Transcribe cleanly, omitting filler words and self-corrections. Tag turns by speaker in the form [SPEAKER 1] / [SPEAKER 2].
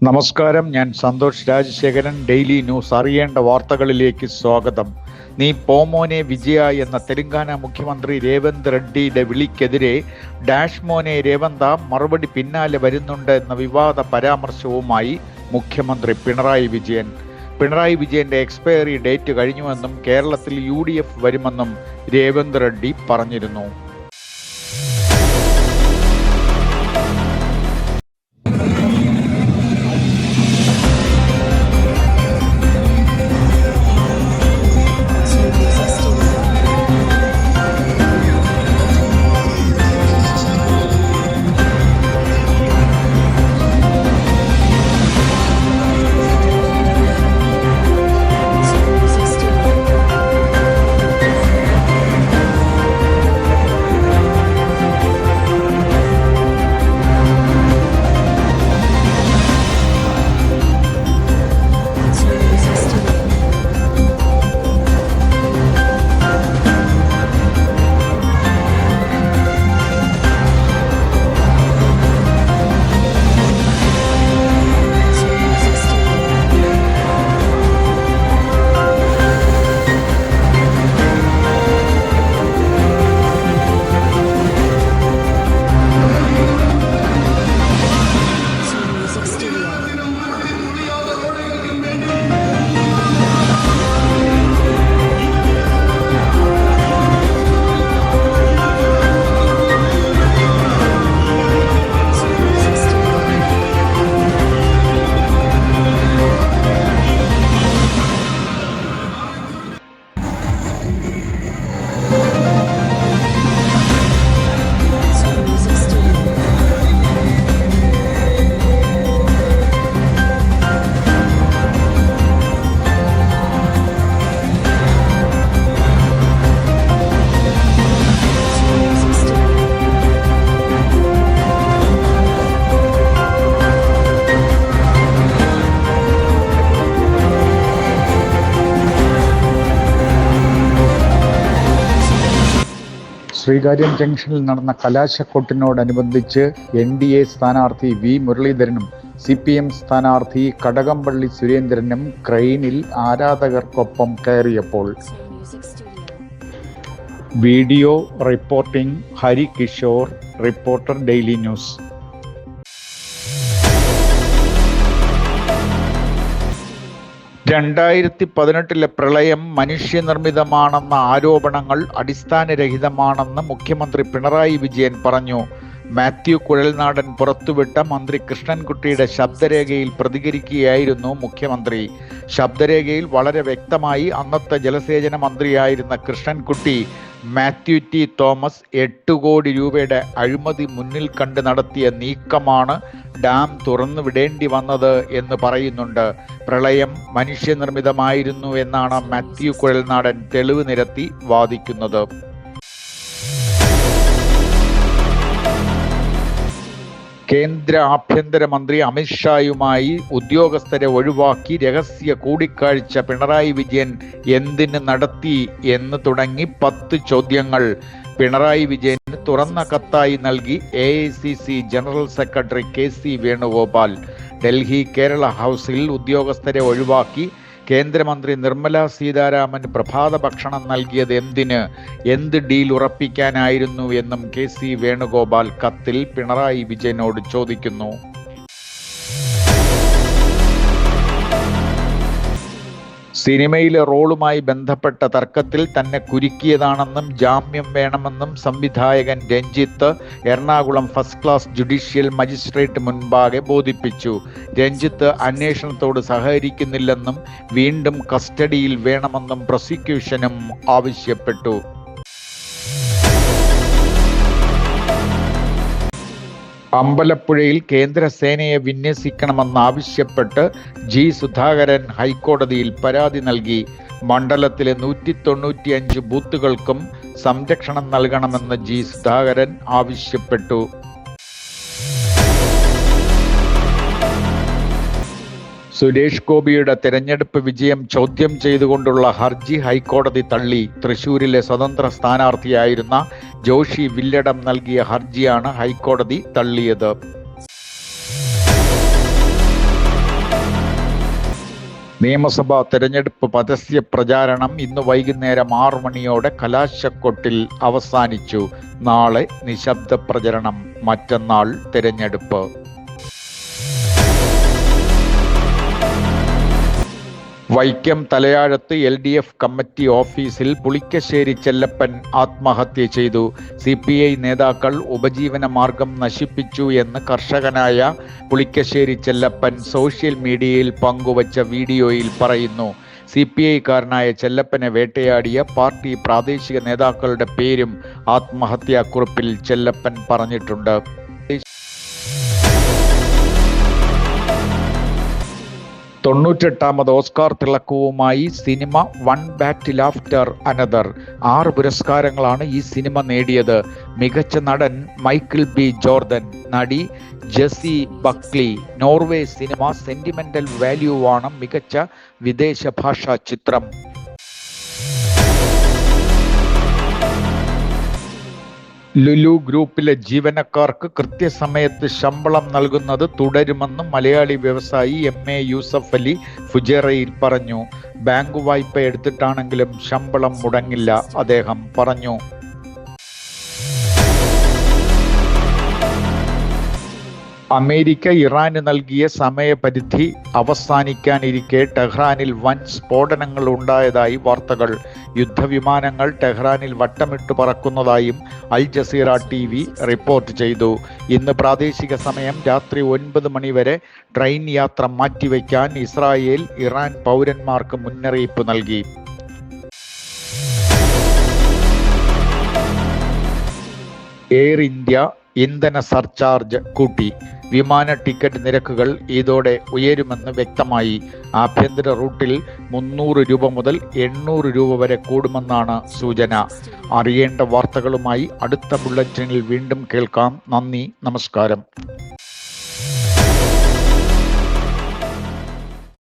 [SPEAKER 1] നമസ്കാരം, ഞാൻ Santhosh Rajasekharan. Daily news അറിയേണ്ട വാർത്തകളിലേക്ക് സ്വാഗതം. നീ പോമോനെ വിജയ എന്ന തെലങ്കാന മുഖ്യമന്ത്രി രേവന്ത് റെഡ്ഡിയുടെ വിളിക്കെതിരെ ഡാഷ് മോനെ രേവന്ത മറുപടി പിന്നാലെ വരുന്നുണ്ട് എന്ന വിവാദ പരാമർശവുമായി മുഖ്യമന്ത്രി പിണറായി വിജയൻ. പിണറായി വിജയന്റെ എക്സ്പയറി ഡേറ്റ് കഴിഞ്ഞുവെന്നും കേരളത്തിൽ UDF വരുമെന്നും രേവന്ത് റെഡ്ഡി പറഞ്ഞിരുന്നു. ശ്രീകാര്യം ജംഗ്ഷനിൽ നടന്ന കലാശക്കൊട്ടിനോടനുബന്ധിച്ച് NDA സ്ഥാനാർത്ഥി V മുരളീധരനും CPM സ്ഥാനാർത്ഥി കടകംപള്ളി സുരേന്ദ്രനും ക്രെയിനിൽ ആരാധകർക്കൊപ്പം കയറിയപ്പോൾ video reporting Hari Kishore, reporter daily news. 2018 പ്രളയം മനുഷ്യനിർമ്മിതമാണെന്ന ആരോപണങ്ങൾ അടിസ്ഥാനരഹിതമാണെന്ന് മുഖ്യമന്ത്രി പിണറായി വിജയൻ പറഞ്ഞു. മാത്യു കുഴൽനാടൻ പുറത്തുവിട്ട മന്ത്രി കൃഷ്ണൻകുട്ടിയുടെ ശബ്ദരേഖയിൽ പ്രതികരിക്കുകയായിരുന്നു മുഖ്യമന്ത്രി. ശബ്ദരേഖയിൽ വളരെ വ്യക്തമായി അന്നത്തെ ജലസേചന മന്ത്രിയായിരുന്ന കൃഷ്ണൻകുട്ടി മാത്യു T. തോമസ് 8 കോടി രൂപയുടെ അഴിമതി മുന്നിൽ കണ്ട് നടത്തിയ നീക്കമാണ് ഡാം തുറന്നു വിടേണ്ടി വന്നത് എന്ന് പറയുന്നുണ്ട്. പ്രളയം മനുഷ്യനിർമ്മിതമായിരുന്നു എന്നാണ് മാത്യു കുഴൽനാടൻ തെളിവ് നിരത്തി വാദിക്കുന്നത്. കേന്ദ്ര ആഭ്യന്തരമന്ത്രി അമിത്ഷായുമായി ഉദ്യോഗസ്ഥരെ ഒഴിവാക്കി രഹസ്യ കൂടിക്കാഴ്ച പിണറായി വിജയൻ എന്തിന് നടത്തി എന്ന് തുടങ്ങി 10 ചോദ്യങ്ങൾ പിണറായി വിജയന് തുറന്ന കത്തായി നൽകി AICC general secretary KC Venugopal. Delhi Kerala ഹൗസിൽ ഉദ്യോഗസ്ഥരെ ഒഴിവാക്കി കേന്ദ്രമന്ത്രി നിർമ്മല സീതാരാമൻ പ്രഭാത ഭക്ഷണം നൽകിയത് എന്തിന്, എന്ത് ഡീൽ ഉറപ്പിക്കാനായിരുന്നു എന്നും KC വേണുഗോപാൽ കത്തിൽ പിണറായി വിജയനോട് ചോദിക്കുന്നു. സിനിമയിലെ റോളുമായി ബന്ധപ്പെട്ട തർക്കത്തിൽ തന്നെ കുരുക്കിയതാണെന്നും ജാമ്യം വേണമെന്നും സംവിധായകൻ Ranjith Ernakulam first class judicial magistrate മുൻപാകെ ബോധിപ്പിച്ചു. രഞ്ജിത്ത് അന്വേഷണത്തോട് സഹകരിക്കുന്നില്ലെന്നും വീണ്ടും കസ്റ്റഡിയിൽ വേണമെന്നും പ്രോസിക്യൂഷനും ആവശ്യപ്പെട്ടു. അമ്പലപ്പുഴയിൽ കേന്ദ്രസേനയെ വിന്യസിക്കണമെന്നാവശ്യപ്പെട്ട് G. സുധാകരൻ ഹൈക്കോടതിയിൽ പരാതി നൽകി. മണ്ഡലത്തിലെ 195 ബൂത്തുകൾക്കും സംരക്ഷണം നൽകണമെന്ന് G. സുധാകരൻ ആവശ്യപ്പെട്ടു. സുരേഷ് ഗോപിയുടെ തെരഞ്ഞെടുപ്പ് വിജയം ചോദ്യം ചെയ്തുകൊണ്ടുള്ള ഹർജി ഹൈക്കോടതി തള്ളി. തൃശൂരിലെ സ്വതന്ത്ര സ്ഥാനാർത്ഥിയായിരുന്ന ജോഷി വില്ലടം നൽകിയ ഹർജിയാണ് ഹൈക്കോടതി തള്ളിയത്. നിയമസഭാ തെരഞ്ഞെടുപ്പ് പരസ്യ പ്രചാരണം ഇന്ന് വൈകുന്നേരം 6 മണിയോടെ കലാശക്കൊട്ടിൽ അവസാനിച്ചു. നാളെ നിശബ്ദ പ്രചരണം, മറ്റന്നാൾ തെരഞ്ഞെടുപ്പ്. വൈക്കം തലയാഴത്ത് LDF കമ്മിറ്റി ഓഫീസിൽ പുളിക്കശ്ശേരി ചെല്ലപ്പൻ ആത്മഹത്യ ചെയ്തു. CPI നേതാക്കൾ ഉപജീവന മാർഗം നശിപ്പിച്ചു എന്ന് കർഷകനായ പുളിക്കശ്ശേരി ചെല്ലപ്പൻ സോഷ്യൽ മീഡിയയിൽ പങ്കുവച്ച വീഡിയോയിൽ പറയുന്നു. CPI-കാരനായ ചെല്ലപ്പനെ വേട്ടയാടിയ പാർട്ടി പ്രാദേശിക നേതാക്കളുടെ പേരും ആത്മഹത്യാക്കുറിപ്പിൽ ചെല്ലപ്പൻ പറഞ്ഞിട്ടുണ്ട്. 98ാമത് ഓസ്കാർ തിളക്കവുമായി സിനിമ വൺ ബാറ്റിൽ ആഫ്റ്റർ അനദർ. 6 പുരസ്കാരങ്ങളാണ് ഈ സിനിമ നേടിയത്. മികച്ച നടൻ മൈക്കിൾ B. ജോർദൻ, നടി ജെസി ബക്ലി. നോർവേ സിനിമ സെന്റിമെന്റൽ വാല്യൂവാണ് മികച്ച വിദേശ ഭാഷാ ചിത്രം. ലുലു ഗ്രൂപ്പിലെ ജീവനക്കാർക്ക് കൃത്യസമയത്ത് ശമ്പളം നൽകുന്നത് തുടരുമെന്ന് മലയാളി വ്യവസായി MA യൂസഫ് അലി ഫുജൈറയിൽ പറഞ്ഞു. ബാങ്ക് വായ്പ എടുത്തിട്ടാണെങ്കിലും ശമ്പളം മുടങ്ങില്ല, അദ്ദേഹം പറഞ്ഞു. അമേരിക്ക ഇറാന് നൽകിയ സമയപരിധി അവസാനിക്കാനിരിക്കെ ടെഹ്റാനിൽ വൻ സ്ഫോടനങ്ങൾ ഉണ്ടായതായി വാർത്തകൾ. യുദ്ധവിമാനങ്ങൾ ടെഹ്റാനിൽ വട്ടമിട്ട് പറക്കുന്നതായും അൽ ജസീറ TV റിപ്പോർട്ട് ചെയ്തു. ഇന്ന് പ്രാദേശിക സമയം രാത്രി 9 മണി വരെ ട്രെയിൻ യാത്ര മാറ്റിവെക്കാൻ ഇസ്രായേൽ ഇറാൻ പൗരന്മാർക്ക് മുന്നറിയിപ്പ് നൽകി. എയർ ഇന്ത്യ ഇന്ധന സർചാർജ് കൂട്ടി. വിമാന ടിക്കറ്റ് നിരക്കുകൾ ഇതോടെ ഉയരുമെന്ന് വ്യക്തമായി. ആഭ്യന്തര റൂട്ടിൽ 300 രൂപ മുതൽ 800 രൂപ വരെ കൂടുമെന്നാണ് സൂചന. അറിയേണ്ട വാർത്തകളുമായി അടുത്ത ബുള്ളറ്റിനിൽ വീണ്ടും കേൾക്കാം. നന്ദി, നമസ്കാരം.